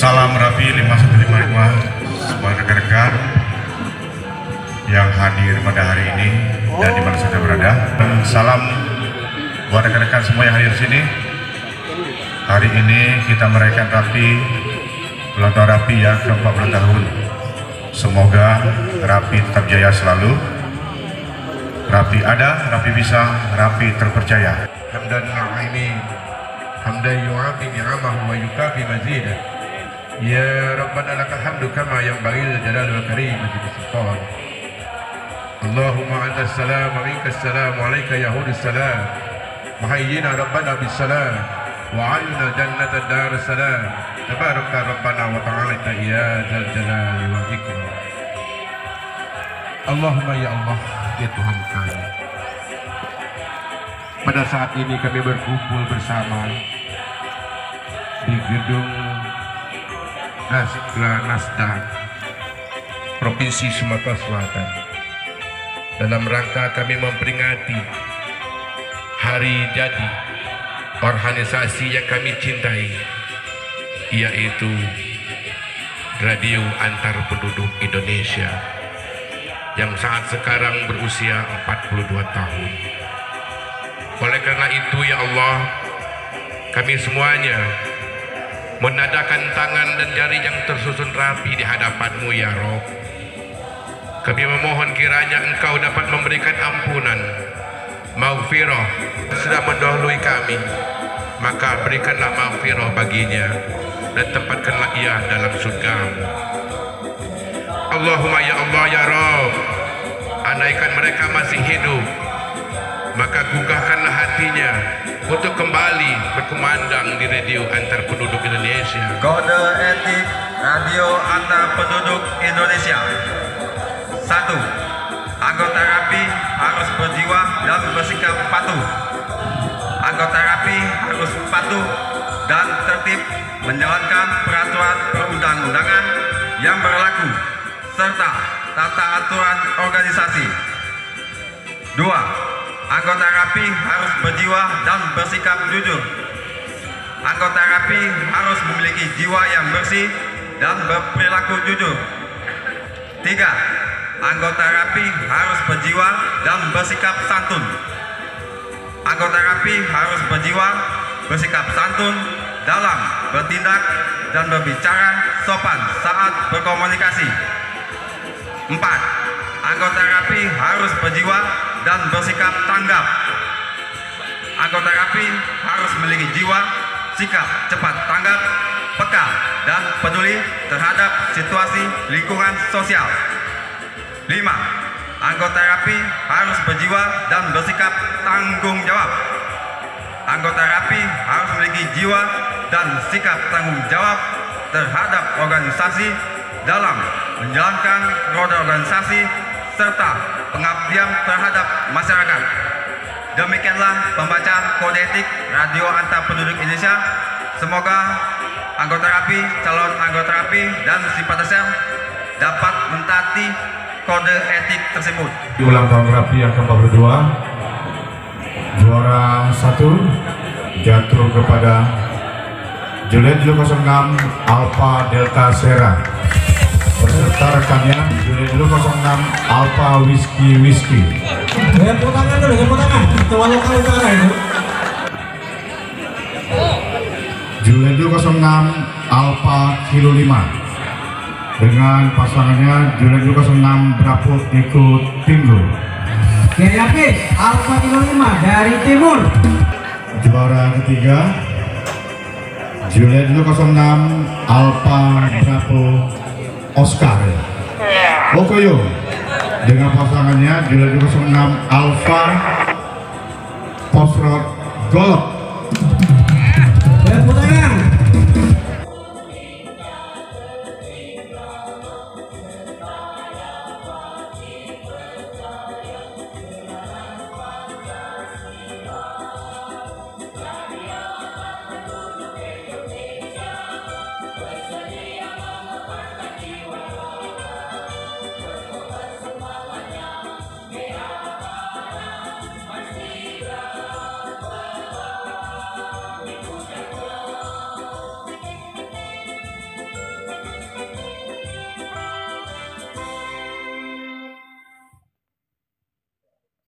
Salam Rapi 5155 semua rekan-rekan yang hadir pada hari ini dan di mana saja berada. Dan salam buat rekan-rekan semua yang hadir di sini. Hari ini kita merayakan Rapi, ulang tahun Rapi yang ke-40 tahun. Semoga Rapi tetap jaya selalu. Rapi ada, Rapi bisa, Rapi terpercaya. Hamdan na'imi, hamdan yu'afi ni'amahu wa yukafi mazidah. Ya Rabbana lakal hamdu kama yanbaghi lil jalali wal karimati bis sultan. Allahumma anta salam wa minka salam wa alayka yahudu salam. Muhayyina Rabbana bis salam wa alina jannata dar salam. Tabaraka Rabbana wa ta'ala ya dzal jalali wal ikram. Allahumma ya Allah, ya Tuhan kami. Pada saat ini kami berkumpul bersama di gedung Nasda Provinsi Sumatera Selatan dalam rangka kami memperingati hari jadi organisasi yang kami cintai, yaitu Radio Antar Penduduk Indonesia yang saat sekarang berusia 42 tahun. Oleh karena itu ya Allah, kami semuanya menadakan tangan dan jari yang tersusun rapi di hadapan-Mu ya Rob. Kami memohon kiranya Engkau dapat memberikan ampunan, maghfirah sudah mendahului kami, maka berikanlah maghfirah baginya dan tempatkanlah ia dalam surga-Mu. Allahumma ya Allah ya Rob, andaikan mereka masih hidup, maka gugahkanlah hatinya untuk kembali berkumandang di Radio Antar Penduduk Indonesia. Kode etik Radio Antar Penduduk Indonesia. 1. Anggota Rapi harus berjiwa dan bersikap patuh. Anggota Rapi harus patuh dan tertib menjalankan peraturan perundang-undangan yang berlaku serta tata aturan organisasi. 2. Anggota Rapi harus berjiwa dan bersikap jujur. Anggota Rapi harus memiliki jiwa yang bersih dan berperilaku jujur. 3. Anggota Rapi harus berjiwa dan bersikap santun. Anggota Rapi harus berjiwa bersikap santun dalam bertindak dan berbicara sopan saat berkomunikasi. 4. Anggota Rapi harus berjiwa dan bersikap tanggap. Anggota Rapi harus memiliki jiwa, sikap cepat tanggap, peka dan peduli terhadap situasi lingkungan sosial. 5. Anggota Rapi harus berjiwa dan bersikap tanggung jawab. Anggota Rapi harus memiliki jiwa dan sikap tanggung jawab terhadap organisasi dalam menjalankan roda organisasi serta pengabdian terhadap masyarakat. Demikianlah pembacaan kode etik Radio Antar Penduduk Indonesia. Semoga anggota Rapi, calon anggota Rapi dan simpatisan dapat mentaati kode etik tersebut. Di ulang tahun Rapi yang ke-42, juara 1 jatuh kepada Juliet 06 Alpha Delta Sierra beserta rekannya Juliet 06 Alpha Whiskey. Tepuk tangan dulu, tepuk tangan. Ketua lokal utara itu. Juliet 06 Alpha Kilo 5 dengan pasangannya Juliet 06 Bravo ikut Tinggu. Lapis Alpha Kilo 5 dari timur. Juara ketiga Juliet 06 Alpha Bravo Oscar Okoyo dengan pasangannya Juliet 06 Alpha Posrot Golok